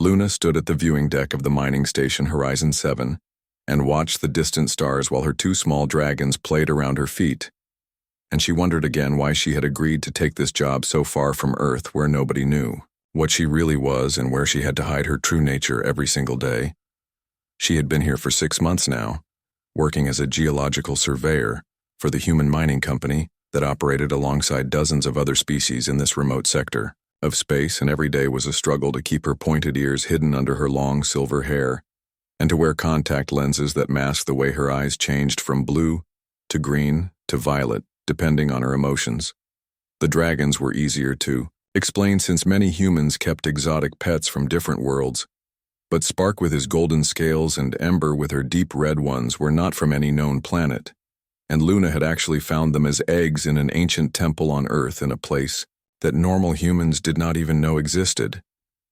Luna stood at the viewing deck of the mining station Horizon 7 and watched the distant stars while her two small dragons played around her feet. And she wondered again why she had agreed to take this job so far from Earth where nobody knew what she really was and where she had to hide her true nature every single day. She had been here for 6 months now, working as a geological surveyor for the human mining company that operated alongside dozens of other species in this remote sector of space, and every day was a struggle to keep her pointed ears hidden under her long silver hair, and to wear contact lenses that masked the way her eyes changed from blue to green to violet, depending on her emotions. The dragons were easier to explain since many humans kept exotic pets from different worlds, but Spark with his golden scales and Ember with her deep red ones were not from any known planet, and Luna had actually found them as eggs in an ancient temple on Earth in a place that normal humans did not even know existed.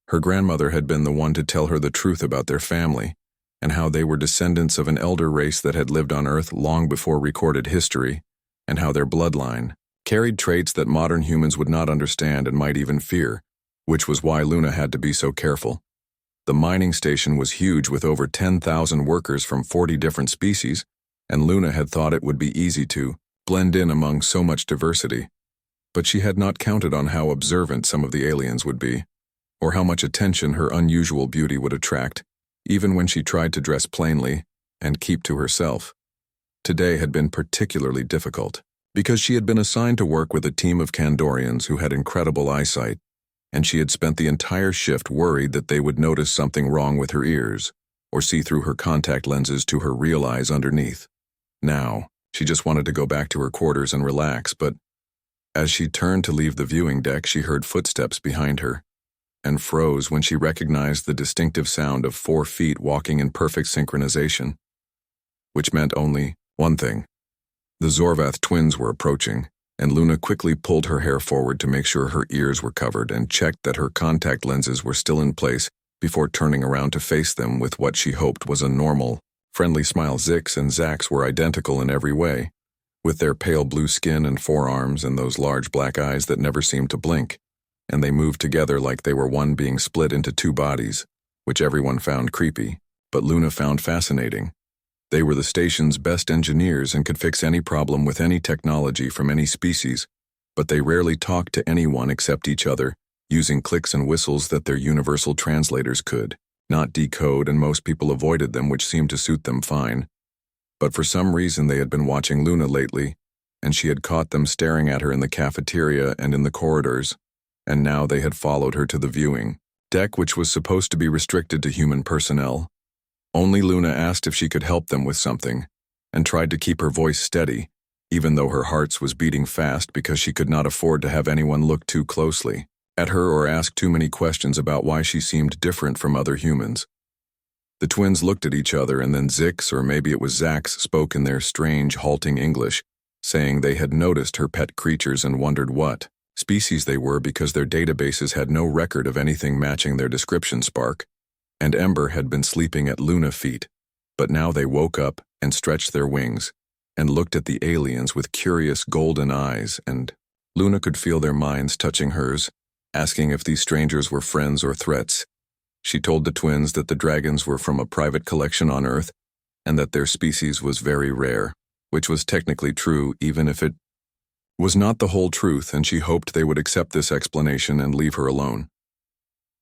Her grandmother had been the one to tell her the truth about their family, and how they were descendants of an elder race that had lived on Earth long before recorded history, and how their bloodline carried traits that modern humans would not understand and might even fear, which was why Luna had to be so careful. The mining station was huge with over 10,000 workers from 40 different species, and Luna had thought it would be easy to blend in among so much diversity. But she had not counted on how observant some of the aliens would be, or how much attention her unusual beauty would attract, even when she tried to dress plainly and keep to herself. Today had been particularly difficult, because she had been assigned to work with a team of Kandorians who had incredible eyesight, and she had spent the entire shift worried that they would notice something wrong with her ears, or see through her contact lenses to her real eyes underneath. Now, she just wanted to go back to her quarters and relax, but as she turned to leave the viewing deck, she heard footsteps behind her, and froze when she recognized the distinctive sound of 4 feet walking in perfect synchronization, which meant only one thing. The Zorvath twins were approaching, and Luna quickly pulled her hair forward to make sure her ears were covered and checked that her contact lenses were still in place before turning around to face them with what she hoped was a normal, friendly smile. Zix and Zax were identical in every way, with their pale blue skin and forearms and those large black eyes that never seemed to blink, and they moved together like they were one being split into 2 bodies, which everyone found creepy, but Luna found fascinating. They were the station's best engineers and could fix any problem with any technology from any species, but they rarely talked to anyone except each other, using clicks and whistles that their universal translators could not decode, and most people avoided them, which seemed to suit them fine. But for some reason they had been watching Luna lately, and she had caught them staring at her in the cafeteria and in the corridors, and now they had followed her to the viewing deck, which was supposed to be restricted to human personnel. Only Luna asked if she could help them with something, and tried to keep her voice steady, even though her heart was beating fast because she could not afford to have anyone look too closely at her or ask too many questions about why she seemed different from other humans. The twins looked at each other, and then Zix, or maybe it was Zax, spoke in their strange, halting English, saying they had noticed her pet creatures and wondered what species they were because their databases had no record of anything matching their description. Spark and Ember had been sleeping at Luna feet, but now they woke up and stretched their wings and looked at the aliens with curious golden eyes, and Luna could feel their minds touching hers, asking if these strangers were friends or threats. She told the twins that the dragons were from a private collection on Earth, and that their species was very rare, which was technically true even if it was not the whole truth, and she hoped they would accept this explanation and leave her alone.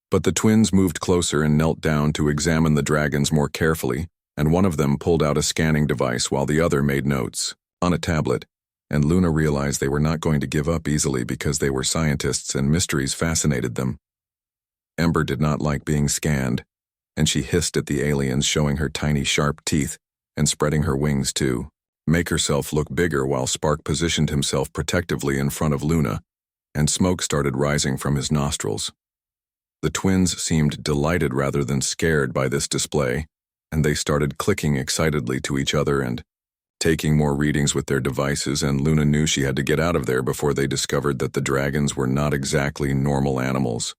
But the twins moved closer and knelt down to examine the dragons more carefully, and one of them pulled out a scanning device while the other made notes on a tablet, and Luna realized they were not going to give up easily because they were scientists and mysteries fascinated them. Ember did not like being scanned, and she hissed at the aliens, showing her tiny sharp teeth and spreading her wings to make herself look bigger, while Spark positioned himself protectively in front of Luna, and smoke started rising from his nostrils. The twins seemed delighted rather than scared by this display, and they started clicking excitedly to each other and taking more readings with their devices, and Luna knew she had to get out of there before they discovered that the dragons were not exactly normal animals.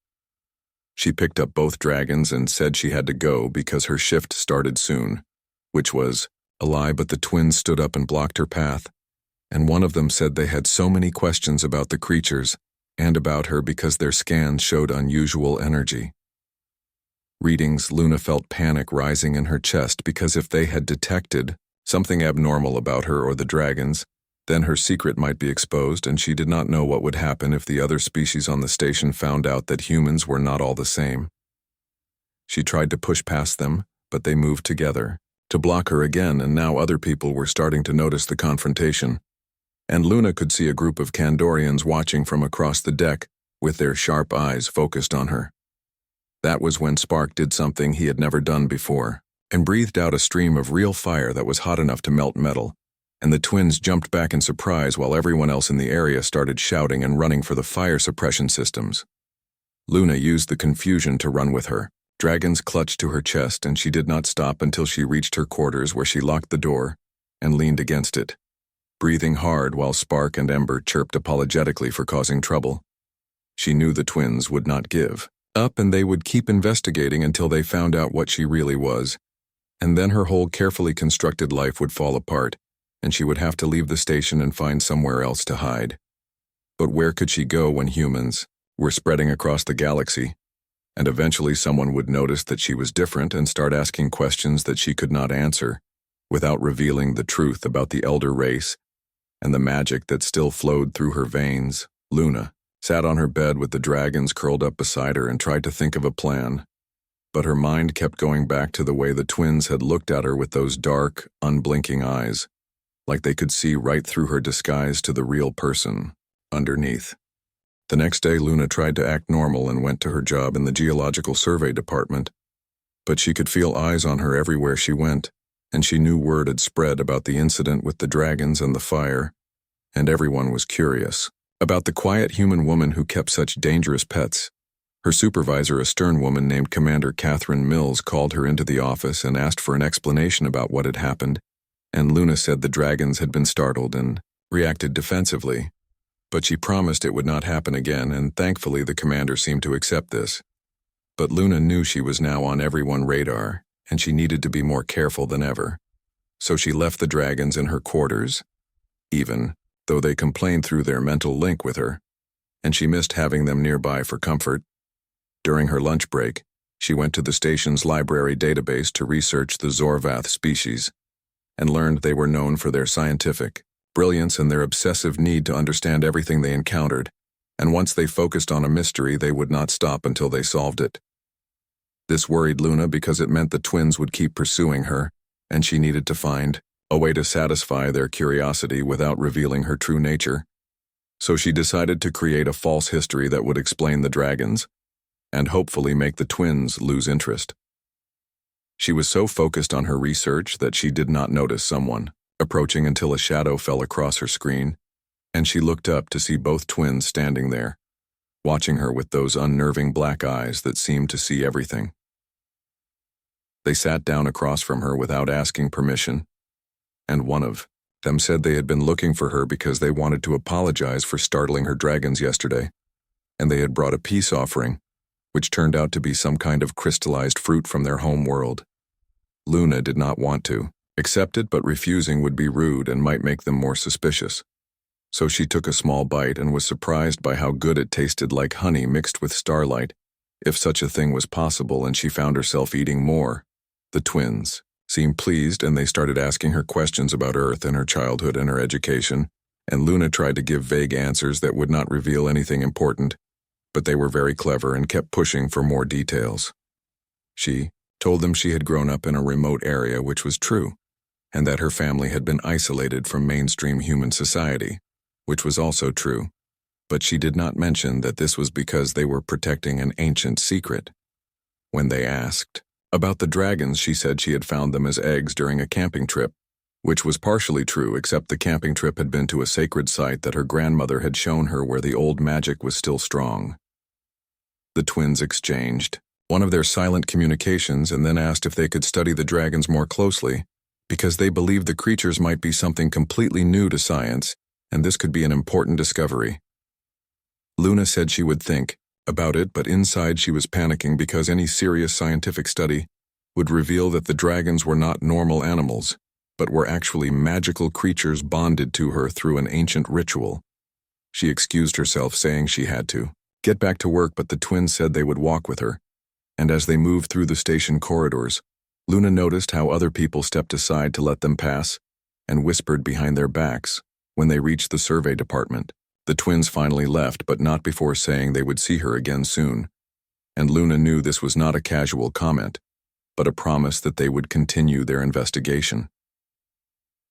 She picked up both dragons and said she had to go because her shift started soon, which was a lie, but the twins stood up and blocked her path, and one of them said they had so many questions about the creatures and about her because their scans showed unusual energy. readings, Luna felt panic rising in her chest because if they had detected something abnormal about her or the dragons, then her secret might be exposed, and she did not know what would happen if the other species on the station found out that humans were not all the same. She tried to push past them, but they moved together to block her again, and now other people were starting to notice the confrontation. And Luna could see a group of Kandorians watching from across the deck with their sharp eyes focused on her. That was when Spark did something he had never done before, and breathed out a stream of real fire that was hot enough to melt metal, and the twins jumped back in surprise while everyone else in the area started shouting and running for the fire suppression systems. Luna used the confusion to run with her. Dragons clutched to her chest, and she did not stop until she reached her quarters, where she locked the door and leaned against it, breathing hard while Spark and Ember chirped apologetically for causing trouble. She knew the twins would not give up, and they would keep investigating until they found out what she really was, and then her whole carefully constructed life would fall apart, and she would have to leave the station and find somewhere else to hide. But where could she go when humans were spreading across the galaxy? And eventually someone would notice that she was different and start asking questions that she could not answer, without revealing the truth about the elder race and the magic that still flowed through her veins. Luna sat on her bed with the dragons curled up beside her and tried to think of a plan, but her mind kept going back to the way the twins had looked at her with those dark, unblinking eyes, like they could see right through her disguise to the real person underneath. The next day, Luna tried to act normal and went to her job in the Geological Survey Department, but she could feel eyes on her everywhere she went, and she knew word had spread about the incident with the dragons and the fire, and everyone was curious about the quiet human woman who kept such dangerous pets. Her supervisor, a stern woman named Commander Catherine Mills, called her into the office and asked for an explanation about what had happened, and Luna said the dragons had been startled and reacted defensively. But she promised it would not happen again, and thankfully the commander seemed to accept this. But Luna knew she was now on everyone's radar, and she needed to be more careful than ever. So she left the dragons in her quarters, even though they complained through their mental link with her, and she missed having them nearby for comfort. During her lunch break, she went to the station's library database to research the Zorvath species, and learned they were known for their scientific brilliance and their obsessive need to understand everything they encountered, and once they focused on a mystery, they would not stop until they solved it. This worried Luna because it meant the twins would keep pursuing her, and she needed to find a way to satisfy their curiosity without revealing her true nature. So she decided to create a false history that would explain the dragons, and hopefully make the twins lose interest. She was so focused on her research that she did not notice someone approaching until a shadow fell across her screen, and she looked up to see both twins standing there, watching her with those unnerving black eyes that seemed to see everything. They sat down across from her without asking permission, and one of them said they had been looking for her because they wanted to apologize for startling her dragons yesterday, and they had brought a peace offering, which turned out to be some kind of crystallized fruit from their home world. Luna did not want to accept it, but refusing would be rude and might make them more suspicious. So she took a small bite and was surprised by how good it tasted, like honey mixed with starlight, if such a thing was possible, and she found herself eating more. The twins seemed pleased, and they started asking her questions about Earth and her childhood and her education, and Luna tried to give vague answers that would not reveal anything important, but they were very clever and kept pushing for more details. She told them she had grown up in a remote area, which was true, and that her family had been isolated from mainstream human society, which was also true, but she did not mention that this was because they were protecting an ancient secret. When they asked about the dragons, she said she had found them as eggs during a camping trip, which was partially true, except the camping trip had been to a sacred site that her grandmother had shown her where the old magic was still strong. The twins exchanged one of their silent communications and then asked if they could study the dragons more closely, because they believed the creatures might be something completely new to science, and this could be an important discovery. Luna said she would think about it, but inside she was panicking because any serious scientific study would reveal that the dragons were not normal animals, but were actually magical creatures bonded to her through an ancient ritual. She excused herself, saying she had to get back to work, but the twins said they would walk with her, And as they moved through the station corridors, Luna noticed how other people stepped aside to let them pass and whispered behind their backs. When they reached the survey department, the twins finally left, but not before saying they would see her again soon. And Luna knew this was not a casual comment, but a promise that they would continue their investigation.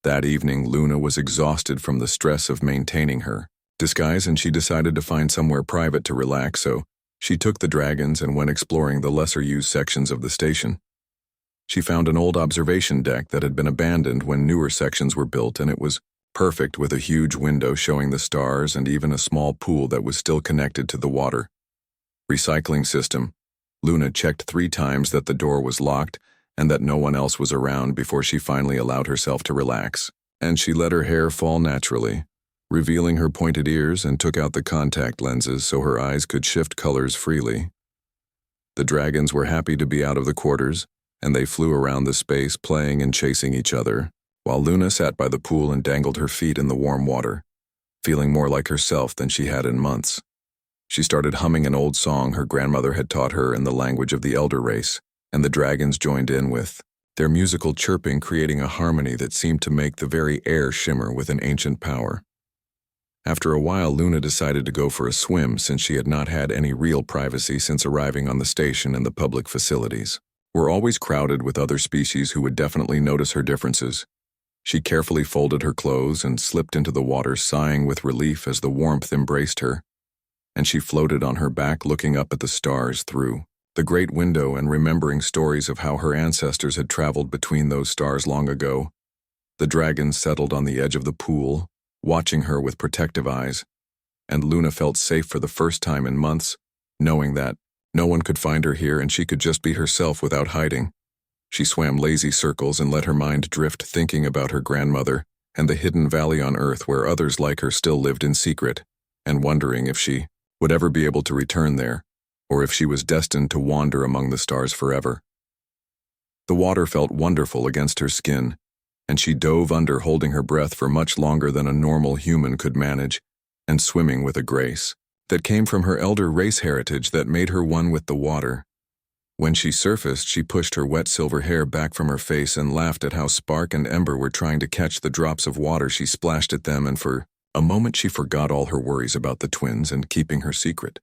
That evening, Luna was exhausted from the stress of maintaining her disguise, and she decided to find somewhere private to relax, so she took the dragons and went exploring the lesser-used sections of the station. She found an old observation deck that had been abandoned when newer sections were built, and it was perfect, with a huge window showing the stars and even a small pool that was still connected to the water. Recycling system. Luna checked 3 times that the door was locked and that no one else was around before she finally allowed herself to relax. And she let her hair fall naturally, revealing her pointed ears, and took out the contact lenses so her eyes could shift colors freely. The dragons were happy to be out of the quarters, and they flew around the space playing and chasing each other, while Luna sat by the pool and dangled her feet in the warm water, feeling more like herself than she had in months. She started humming an old song her grandmother had taught her in the language of the elder race, and the dragons joined in with their musical chirping, creating a harmony that seemed to make the very air shimmer with an ancient power. After a while, Luna decided to go for a swim, since she had not had any real privacy since arriving on the station, and the public facilities were always crowded with other species who would definitely notice her differences. She carefully folded her clothes and slipped into the water, sighing with relief as the warmth embraced her, and she floated on her back, looking up at the stars through the great window and remembering stories of how her ancestors had traveled between those stars long ago. The dragons settled on the edge of the pool, watching her with protective eyes, and Luna felt safe for the first time in months, knowing that no one could find her here and she could just be herself without hiding. She swam lazy circles and let her mind drift, thinking about her grandmother and the hidden valley on Earth where others like her still lived in secret, and wondering if she would ever be able to return there, or if she was destined to wander among the stars forever. The water felt wonderful against her skin, and she dove under, holding her breath for much longer than a normal human could manage, and swimming with a grace that came from her elder race heritage that made her one with the water. When she surfaced, she pushed her wet silver hair back from her face and laughed at how Spark and Ember were trying to catch the drops of water she splashed at them, and for a moment she forgot all her worries about the twins and keeping her secret.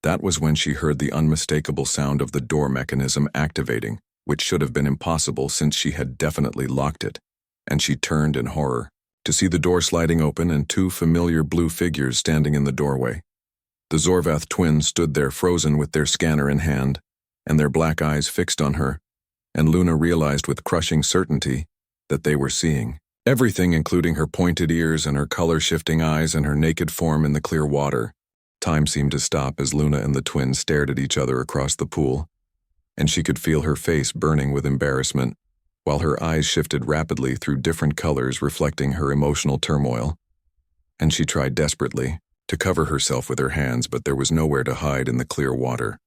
That was when she heard the unmistakable sound of the door mechanism activating, which should have been impossible since she had definitely locked it, and she turned in horror to see the door sliding open and 2 familiar blue figures standing in the doorway. The Zorvath twins stood there frozen with their scanner in hand, and their black eyes fixed on her, and Luna realized with crushing certainty that they were seeing everything, including her pointed ears and her color-shifting eyes and her naked form in the clear water. Time seemed to stop as Luna and the twins stared at each other across the pool, and she could feel her face burning with embarrassment, while her eyes shifted rapidly through different colors reflecting her emotional turmoil. And she tried desperately to cover herself with her hands, but there was nowhere to hide in the clear water.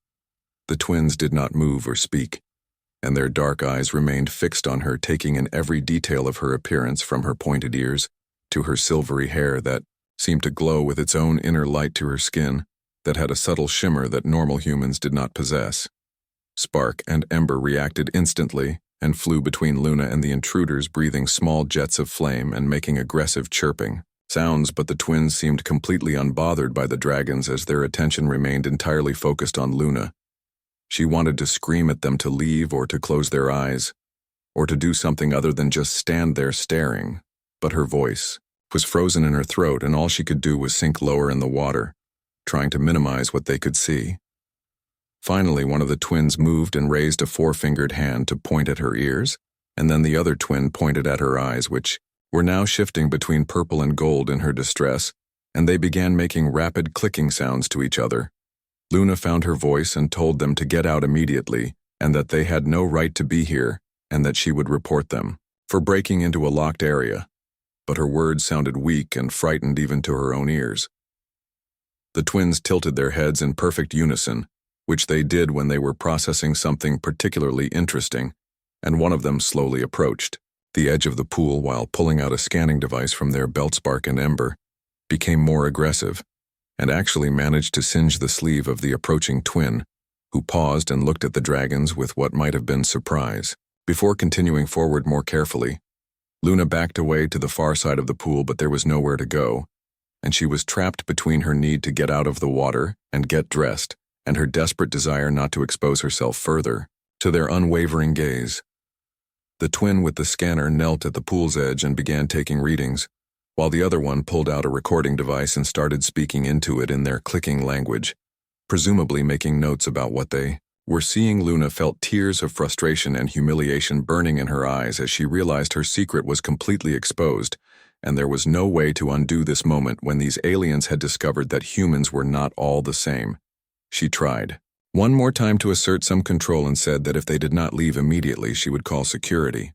The twins did not move or speak, and their dark eyes remained fixed on her, taking in every detail of her appearance, from her pointed ears to her silvery hair that seemed to glow with its own inner light, to her skin that had a subtle shimmer that normal humans did not possess. Spark and Ember reacted instantly and flew between Luna and the intruders, breathing small jets of flame and making aggressive chirping sounds, but the twins seemed completely unbothered by the dragons as their attention remained entirely focused on Luna. She wanted to scream at them to leave or to close their eyes, or to do something other than just stand there staring, but her voice was frozen in her throat, and all she could do was sink lower in the water, trying to minimize what they could see. Finally, one of the twins moved and raised a 4-fingered hand to point at her ears, and then the other twin pointed at her eyes, which were now shifting between purple and gold in her distress, and they began making rapid clicking sounds to each other. Luna found her voice and told them to get out immediately, and that they had no right to be here, and that she would report them for breaking into a locked area. But her words sounded weak and frightened even to her own ears. The twins tilted their heads in perfect unison, which they did when they were processing something particularly interesting, and one of them slowly approached the edge of the pool while pulling out a scanning device from their belt. Spark and Ember became more aggressive, and actually managed to singe the sleeve of the approaching twin, who paused and looked at the dragons with what might have been surprise. Before continuing forward more carefully, Luna backed away to the far side of the pool, but there was nowhere to go, and she was trapped between her need to get out of the water and get dressed, and her desperate desire not to expose herself further to their unwavering gaze. The twin with the scanner knelt at the pool's edge and began taking readings, while the other one pulled out a recording device and started speaking into it in their clicking language, presumably making notes about what they were seeing. Luna felt tears of frustration and humiliation burning in her eyes as she realized her secret was completely exposed, and there was no way to undo this moment when these aliens had discovered that humans were not all the same. She tried one more time to assert some control and said that if they did not leave immediately, she would call security.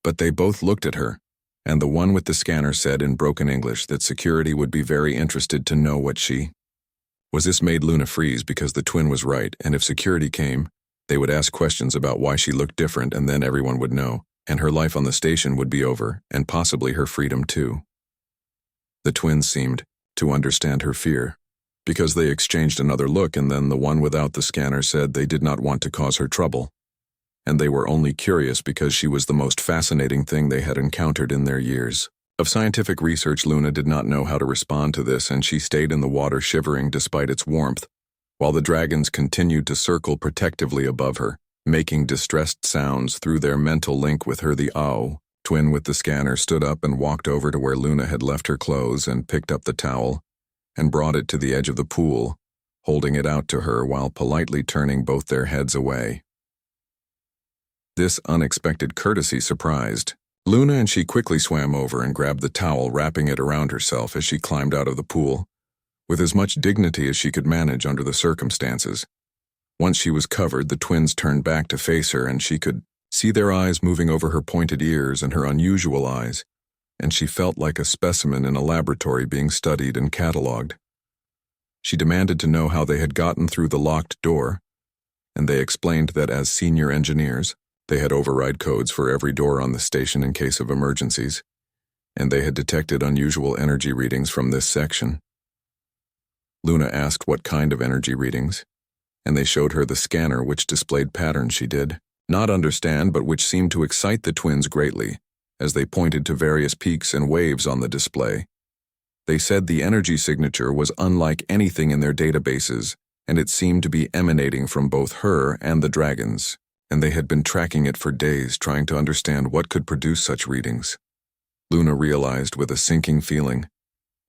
But they both looked at her, and the one with the scanner said in broken English that security would be very interested to know what she was. This made Luna freeze because the twin was right, and if security came, they would ask questions about why she looked different, and then everyone would know, and her life on the station would be over, and possibly her freedom too. The twins seemed to understand her fear, because they exchanged another look, and then the one without the scanner said they did not want to cause her trouble, and they were only curious because she was the most fascinating thing they had encountered in their years of scientific research. Luna did not know how to respond to this, and she stayed in the water shivering despite its warmth, while the dragons continued to circle protectively above her, making distressed sounds through their mental link with her. The twin with the scanner stood up and walked over to where Luna had left her clothes and picked up the towel and brought it to the edge of the pool, holding it out to her while politely turning both their heads away. This unexpected courtesy surprised Luna, and she quickly swam over and grabbed the towel, wrapping it around herself as she climbed out of the pool, with as much dignity as she could manage under the circumstances. Once she was covered, the twins turned back to face her, and she could see their eyes moving over her pointed ears and her unusual eyes, and she felt like a specimen in a laboratory being studied and catalogued. She demanded to know how they had gotten through the locked door, and they explained that as senior engineers, they had override codes for every door on the station in case of emergencies, and they had detected unusual energy readings from this section. Luna asked what kind of energy readings, and they showed her the scanner, which displayed patterns she did not understand, but which seemed to excite the twins greatly, as they pointed to various peaks and waves on the display. They said the energy signature was unlike anything in their databases, and it seemed to be emanating from both her and the dragons, and they had been tracking it for days, trying to understand what could produce such readings. Luna realized with a sinking feeling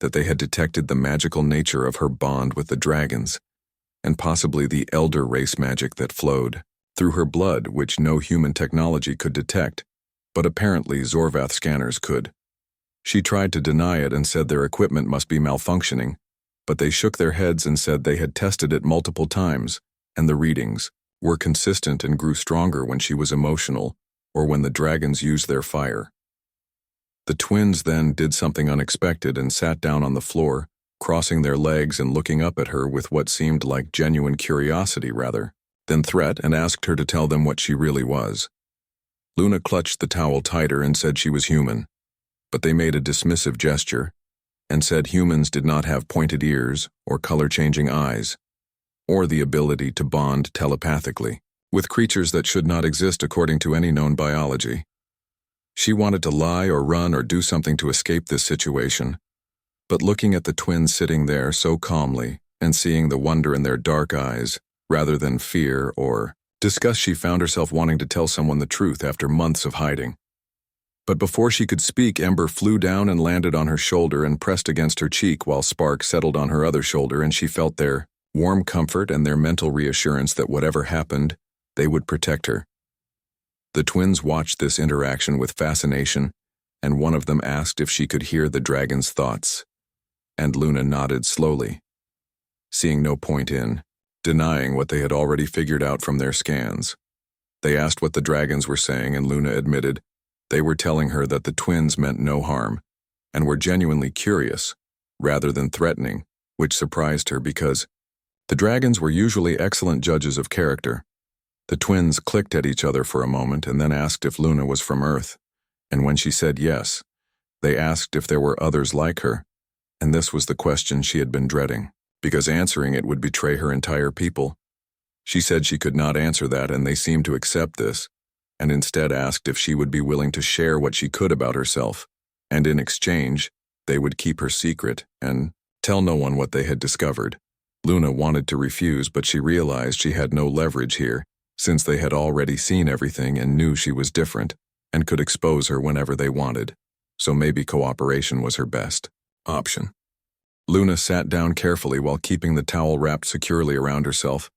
that they had detected the magical nature of her bond with the dragons, and possibly the elder race magic that flowed through her blood, which no human technology could detect, but apparently Zorvath scanners could. She tried to deny it and said their equipment must be malfunctioning, but they shook their heads and said they had tested it multiple times, and the readings were consistent and grew stronger when she was emotional or when the dragons used their fire. The twins then did something unexpected and sat down on the floor, crossing their legs and looking up at her with what seemed like genuine curiosity rather than threat, and asked her to tell them what she really was. Luna clutched the towel tighter and said she was human, but they made a dismissive gesture and said humans did not have pointed ears or color-changing eyes, or the ability to bond telepathically with creatures that should not exist according to any known biology. She wanted to lie or run or do something to escape this situation, but looking at the twins sitting there so calmly and seeing the wonder in their dark eyes, rather than fear or disgust, she found herself wanting to tell someone the truth after months of hiding. But before she could speak, Ember flew down and landed on her shoulder and pressed against her cheek, while Spark settled on her other shoulder, and she felt their warm comfort and their mental reassurance that whatever happened, they would protect her. The twins watched this interaction with fascination, and one of them asked if she could hear the dragon's thoughts, and Luna nodded slowly, seeing no point in denying what they had already figured out from their scans. They asked what the dragons were saying, and Luna admitted they were telling her that the twins meant no harm and were genuinely curious rather than threatening, which surprised her because the dragons were usually excellent judges of character. The twins clicked at each other for a moment and then asked if Luna was from Earth, and when she said yes, they asked if there were others like her, and this was the question she had been dreading, because answering it would betray her entire people. She said she could not answer that, and they seemed to accept this, and instead asked if she would be willing to share what she could about herself, and in exchange, they would keep her secret and tell no one what they had discovered. Luna wanted to refuse, but she realized she had no leverage here, since they had already seen everything and knew she was different, and could expose her whenever they wanted, so maybe cooperation was her best option. Luna sat down carefully while keeping the towel wrapped securely around herself,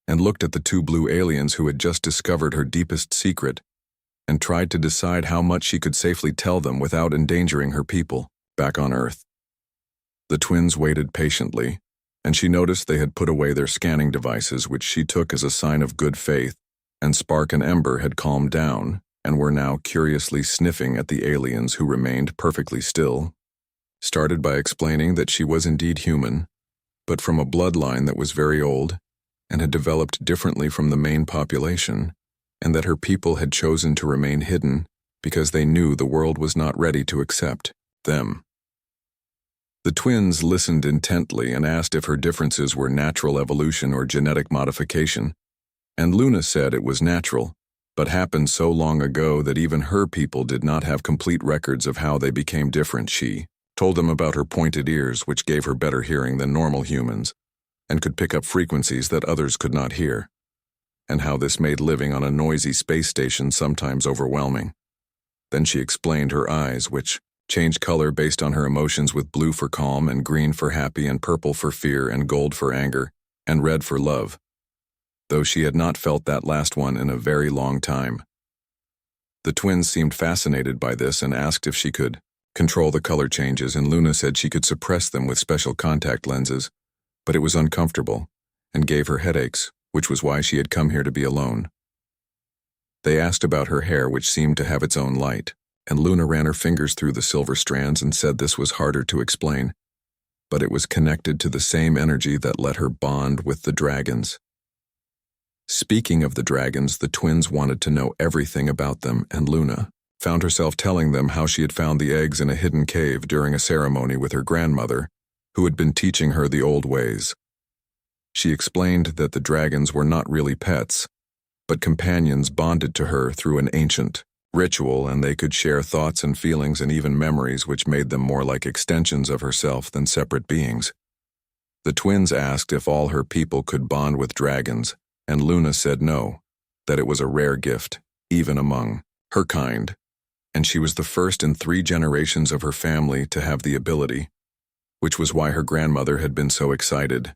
and looked at the two blue aliens who had just discovered her deepest secret, and tried to decide how much she could safely tell them without endangering her people back on Earth. The twins waited patiently, and she noticed they had put away their scanning devices, which she took as a sign of good faith, and Spark and Ember had calmed down and were now curiously sniffing at the aliens who remained perfectly still. Started by explaining that she was indeed human, but from a bloodline that was very old and had developed differently from the main population, and that her people had chosen to remain hidden because they knew the world was not ready to accept them. The twins listened intently and asked if her differences were natural evolution or genetic modification, and Luna said it was natural, but happened so long ago that even her people did not have complete records of how they became different. She told them about her pointed ears, which gave her better hearing than normal humans, and could pick up frequencies that others could not hear, and how this made living on a noisy space station sometimes overwhelming. Then she explained her eyes, which changed color based on her emotions, with blue for calm and green for happy and purple for fear and gold for anger and red for love, though she had not felt that last one in a very long time. The twins seemed fascinated by this and asked if she could control the color changes, and Luna said she could suppress them with special contact lenses, but it was uncomfortable and gave her headaches, which was why she had come here to be alone. They asked about her hair, which seemed to have its own light, and Luna ran her fingers through the silver strands and said this was harder to explain, but it was connected to the same energy that let her bond with the dragons. Speaking of the dragons, the twins wanted to know everything about them, and Luna found herself telling them how she had found the eggs in a hidden cave during a ceremony with her grandmother, who had been teaching her the old ways. She explained that the dragons were not really pets, but companions bonded to her through an ancient ritual, and they could share thoughts and feelings and even memories, which made them more like extensions of herself than separate beings. The twins asked if all her people could bond with dragons, and Luna said no, that it was a rare gift, even among her kind, and she was the first in 3 generations of her family to have the ability, which was why her grandmother had been so excited.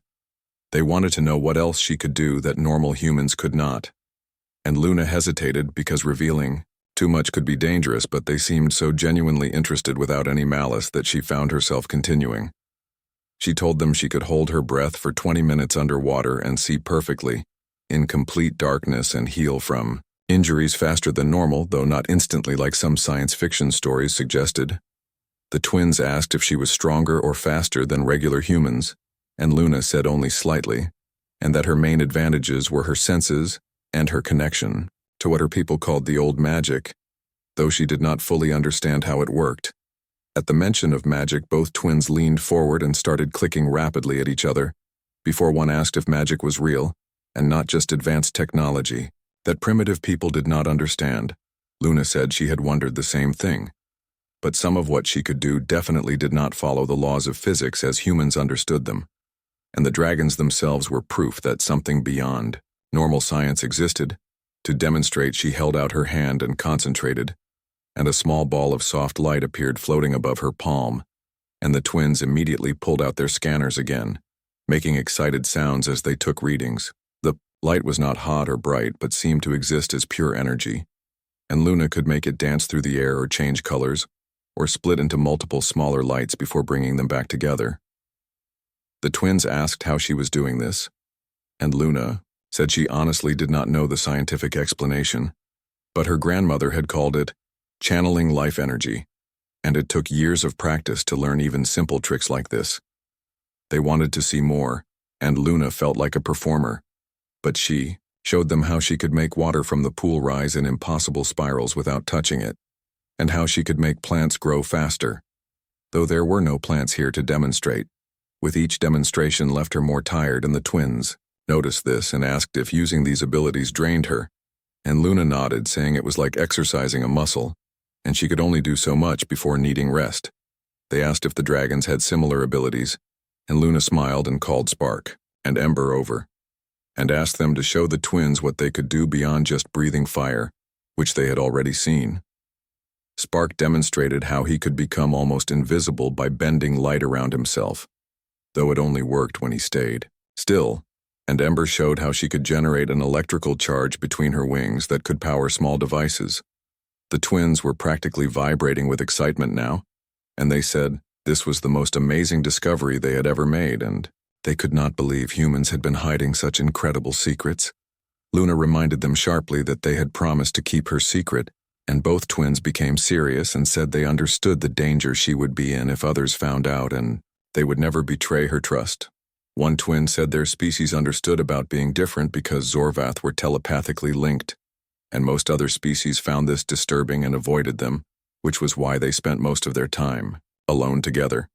They wanted to know what else she could do that normal humans could not, and Luna hesitated because revealing too much could be dangerous, but they seemed so genuinely interested without any malice that she found herself continuing. She told them she could hold her breath for 20 minutes underwater and see perfectly, in complete darkness, and heal from injuries faster than normal, though not instantly like some science fiction stories suggested. The twins asked if she was stronger or faster than regular humans, and Luna said only slightly, and that her main advantages were her senses and her connection to what her people called the old magic, though she did not fully understand how it worked. At the mention of magic, both twins leaned forward and started clicking rapidly at each other, before one asked if magic was real, and not just advanced technology that primitive people did not understand. Luna said she had wondered the same thing, but some of what she could do definitely did not follow the laws of physics as humans understood them, and the dragons themselves were proof that something beyond normal science existed. To demonstrate, she held out her hand and concentrated, and a small ball of soft light appeared floating above her palm, and the twins immediately pulled out their scanners again, making excited sounds as they took readings. The light was not hot or bright, but seemed to exist as pure energy, and Luna could make it dance through the air or change colors, or split into multiple smaller lights before bringing them back together. The twins asked how she was doing this, and Luna said she honestly did not know the scientific explanation, but her grandmother had called it channeling life energy, and it took years of practice to learn even simple tricks like this. They wanted to see more, and Luna felt like a performer, but she showed them how she could make water from the pool rise in impossible spirals without touching it, and how she could make plants grow faster, though there were no plants here to demonstrate. With each demonstration left her more tired, and the twins noticed this and asked if using these abilities drained her, and Luna nodded, saying it was like exercising a muscle, and she could only do so much before needing rest. They asked if the dragons had similar abilities, and Luna smiled and called Spark and Ember over, and asked them to show the twins what they could do beyond just breathing fire, which they had already seen. Spark demonstrated how he could become almost invisible by bending light around himself, though it only worked when he stayed still, and Ember showed how she could generate an electrical charge between her wings that could power small devices. The twins were practically vibrating with excitement now, and they said this was the most amazing discovery they had ever made, and they could not believe humans had been hiding such incredible secrets. Luna reminded them sharply that they had promised to keep her secret, and both twins became serious and said they understood the danger she would be in if others found out, and they would never betray her trust. One twin said their species understood about being different because Zorvath were telepathically linked, and most other species found this disturbing and avoided them, which was why they spent most of their time alone together.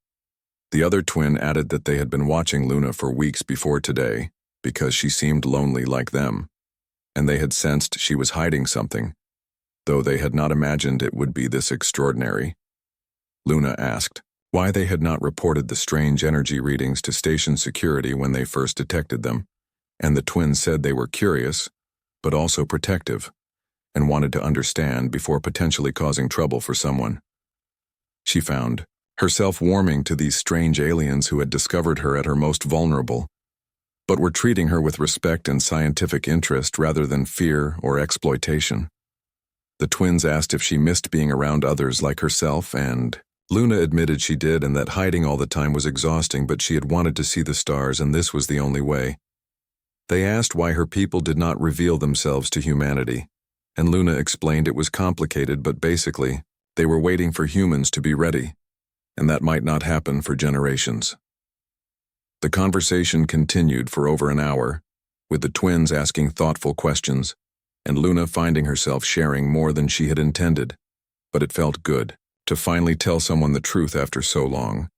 The other twin added that they had been watching Luna for weeks before today because she seemed lonely like them, and they had sensed she was hiding something, though they had not imagined it would be this extraordinary. Luna asked why they had not reported the strange energy readings to station security when they first detected them, and the twins said they were curious, but also protective, and wanted to understand before potentially causing trouble for someone. She found herself warming to these strange aliens who had discovered her at her most vulnerable, but were treating her with respect and scientific interest rather than fear or exploitation. The twins asked if she missed being around others like herself, and Luna admitted she did and that hiding all the time was exhausting, but she had wanted to see the stars and this was the only way. They asked why her people did not reveal themselves to humanity, and Luna explained it was complicated, but basically, they were waiting for humans to be ready, and that might not happen for generations. The conversation continued for over an hour, with the twins asking thoughtful questions, and Luna finding herself sharing more than she had intended, but it felt good to finally tell someone the truth after so long.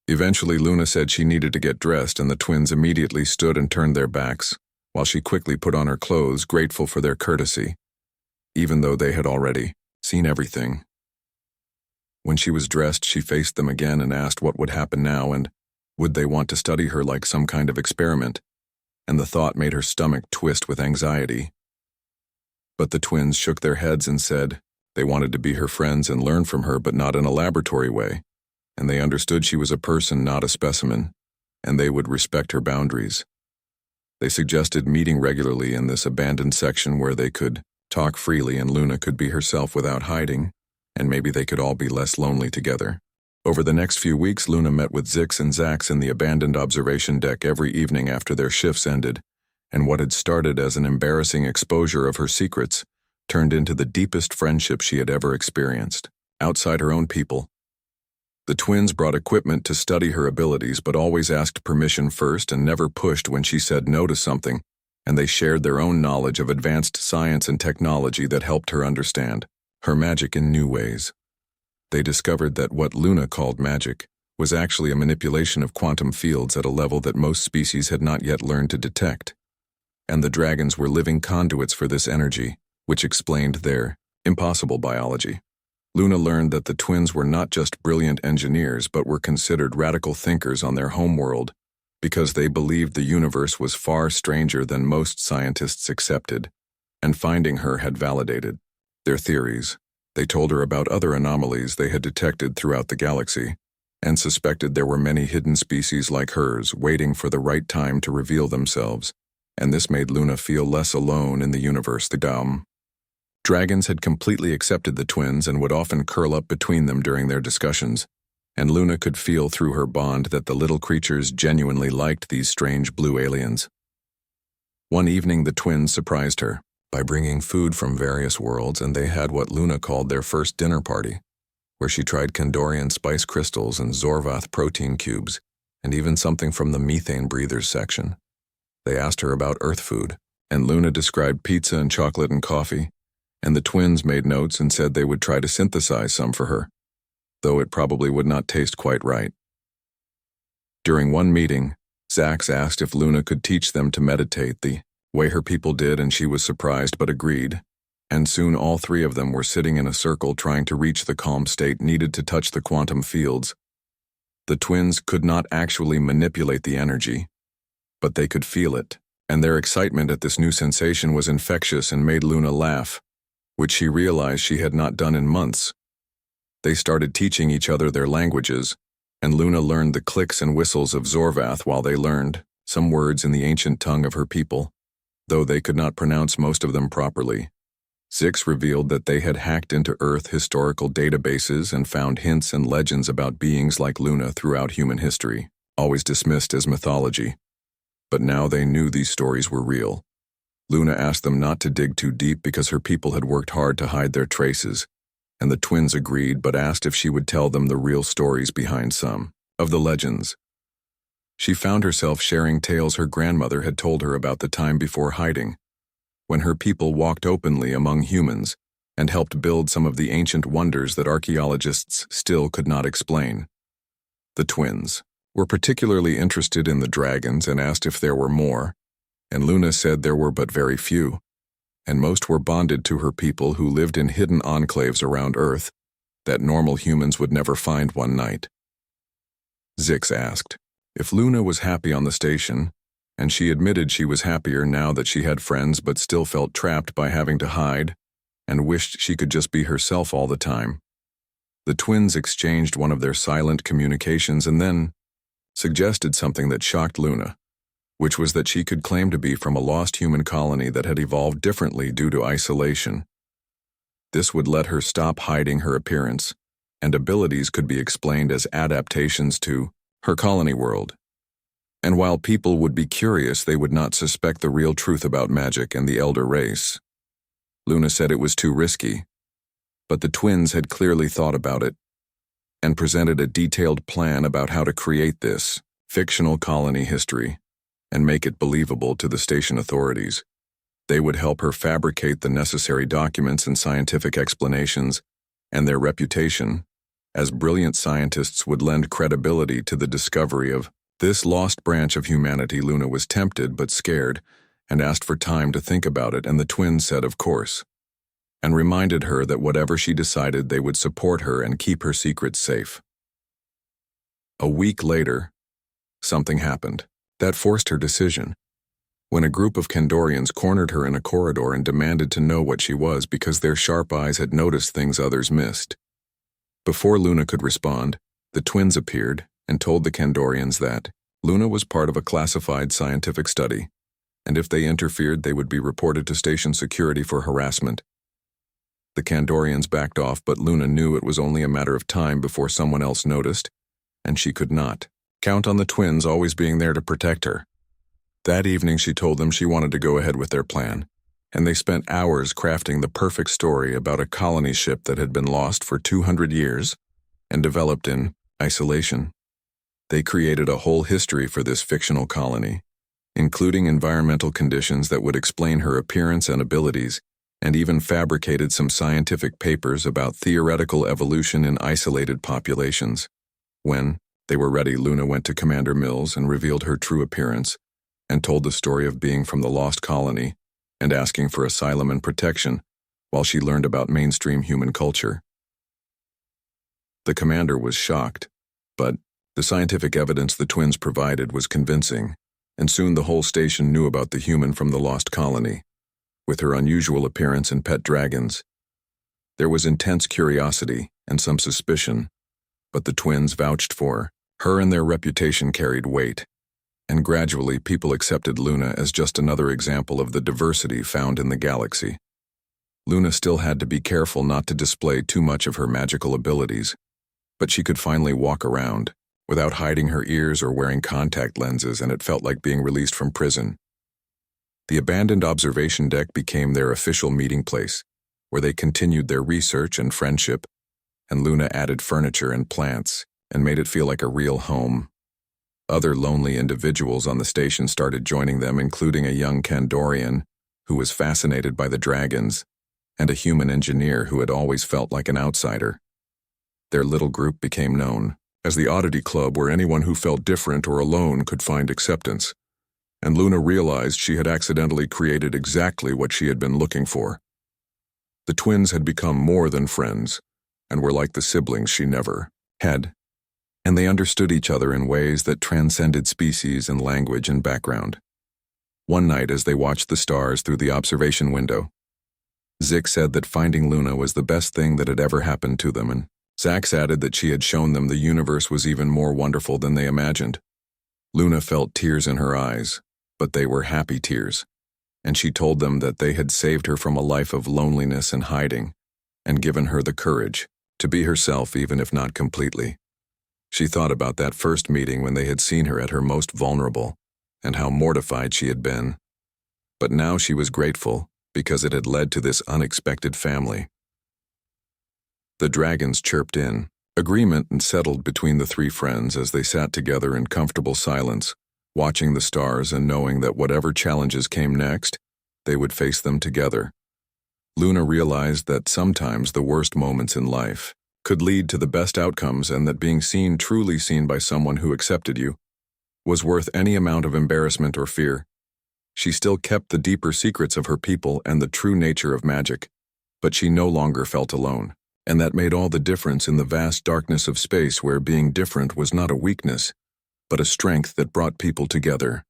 Eventually, Luna said she needed to get dressed, and the twins immediately stood and turned their backs, while she quickly put on her clothes, grateful for their courtesy, even though they had already seen everything. When she was dressed, she faced them again and asked what would happen now, and would they want to study her like some kind of experiment, and the thought made her stomach twist with anxiety. But the twins shook their heads and said they wanted to be her friends and learn from her, but not in a laboratory way, and they understood she was a person, not a specimen, and they would respect her boundaries. They suggested meeting regularly in this abandoned section where they could talk freely and Luna could be herself without hiding, and maybe they could all be less lonely together. Over the next few weeks, Luna met with Zix and Zax in the abandoned observation deck every evening after their shifts ended, and what had started as an embarrassing exposure of her secrets turned into the deepest friendship she had ever experienced, outside her own people. The twins brought equipment to study her abilities, but always asked permission first and never pushed when she said no to something, and they shared their own knowledge of advanced science and technology that helped her understand her magic in new ways. They discovered that what Luna called magic was actually a manipulation of quantum fields at a level that most species had not yet learned to detect, and the dragons were living conduits for this energy, which explained their impossible biology. Luna learned that the twins were not just brilliant engineers but were considered radical thinkers on their homeworld because they believed the universe was far stranger than most scientists accepted, and finding her had validated their theories. They told her about other anomalies they had detected throughout the galaxy, and suspected there were many hidden species like hers waiting for the right time to reveal themselves, and this made Luna feel less alone in the universe. The dragons had completely accepted the twins and would often curl up between them during their discussions, and Luna could feel through her bond that the little creatures genuinely liked these strange blue aliens. One evening, the twins surprised her by bringing food from various worlds, and they had what Luna called their first dinner party, where she tried Kandorian spice crystals and Zorvath protein cubes, and even something from the methane breathers section. They asked her about Earth food, and Luna described pizza and chocolate and coffee, and the twins made notes and said they would try to synthesize some for her, though it probably would not taste quite right. During one meeting, Zax asked if Luna could teach them to meditate the way her people did, and she was surprised but agreed. And soon all three of them were sitting in a circle trying to reach the calm state needed to touch the quantum fields. The twins could not actually manipulate the energy, but they could feel it, and their excitement at this new sensation was infectious and made Luna laugh, which she realized she had not done in months. They started teaching each other their languages, and Luna learned the clicks and whistles of Zorvath while they learned some words in the ancient tongue of her people, though they could not pronounce most of them properly. Zix revealed that they had hacked into Earth historical databases and found hints and legends about beings like Luna throughout human history, always dismissed as mythology. But now they knew these stories were real. Luna asked them not to dig too deep because her people had worked hard to hide their traces, and the twins agreed but asked if she would tell them the real stories behind some of the legends. She found herself sharing tales her grandmother had told her about the time before hiding, when her people walked openly among humans and helped build some of the ancient wonders that archaeologists still could not explain. The twins were particularly interested in the dragons and asked if there were more, and Luna said there were but very few, and most were bonded to her people who lived in hidden enclaves around Earth that normal humans would never find one night. Zix asked if Luna was happy on the station, and she admitted she was happier now that she had friends but still felt trapped by having to hide and wished she could just be herself all the time. The twins exchanged one of their silent communications and then suggested something that shocked Luna, which was that she could claim to be from a lost human colony that had evolved differently due to isolation. This would let her stop hiding her appearance, and abilities could be explained as adaptations to her colony world. And while people would be curious, they would not suspect the real truth about magic and the elder race. Luna said it was too risky, but the twins had clearly thought about it and presented a detailed plan about how to create this fictional colony history and make it believable to the station authorities. They would help her fabricate the necessary documents and scientific explanations, and their reputation as brilliant scientists would lend credibility to the discovery of this lost branch of humanity. Luna was tempted but scared and asked for time to think about it, and the twins said of course, and reminded her that whatever she decided, they would support her and keep her secrets safe. A week later, something happened that forced her decision. When a group of Kandorians cornered her in a corridor and demanded to know what she was because their sharp eyes had noticed things others missed. Before Luna could respond, the twins appeared and told the Kandorians that Luna was part of a classified scientific study, and if they interfered, they would be reported to station security for harassment. The Kandorians backed off, but Luna knew it was only a matter of time before someone else noticed, and she could not count on the twins always being there to protect her. That evening she told them she wanted to go ahead with their plan, and they spent hours crafting the perfect story about a colony ship that had been lost for 200 years and developed in isolation. They created a whole history for this fictional colony, including environmental conditions that would explain her appearance and abilities, and even fabricated some scientific papers about theoretical evolution in isolated populations. When they were ready, Luna went to Commander Mills and revealed her true appearance, and told the story of being from the lost colony and asking for asylum and protection while she learned about mainstream human culture. The commander was shocked, but the scientific evidence the twins provided was convincing, and soon the whole station knew about the human from the lost colony, with her unusual appearance and pet dragons. There was intense curiosity and some suspicion, but the twins vouched for her and their reputation carried weight, and gradually people accepted Luna as just another example of the diversity found in the galaxy. Luna still had to be careful not to display too much of her magical abilities, but she could finally walk around without hiding her ears or wearing contact lenses, and it felt like being released from prison. The abandoned observation deck became their official meeting place, where they continued their research and friendship, and Luna added furniture and plants and made it feel like a real home. Other lonely individuals on the station started joining them, including a young Kandorian who was fascinated by the dragons, and a human engineer who had always felt like an outsider. Their little group became known as the oddity club where anyone who felt different or alone could find acceptance, and Luna realized she had accidentally created exactly what she had been looking for. The twins had become more than friends, and were like the siblings she never had, and they understood each other in ways that transcended species and language and background. One night, as they watched the stars through the observation window, Zick said that finding Luna was the best thing that had ever happened to them, and Zax added that she had shown them the universe was even more wonderful than they imagined. Luna felt tears in her eyes, but they were happy tears, and she told them that they had saved her from a life of loneliness and hiding, and given her the courage to be herself even if not completely. She thought about that first meeting when they had seen her at her most vulnerable, and how mortified she had been. But now she was grateful, because it had led to this unexpected family. The dragons chirped in agreement and settled between the three friends as they sat together in comfortable silence, watching the stars and knowing that whatever challenges came next, they would face them together. Luna realized that sometimes the worst moments in life could lead to the best outcomes, and that being seen, truly seen by someone who accepted you, was worth any amount of embarrassment or fear. She still kept the deeper secrets of her people and the true nature of magic, but she no longer felt alone, and that made all the difference in the vast darkness of space where being different was not a weakness, but a strength that brought people together.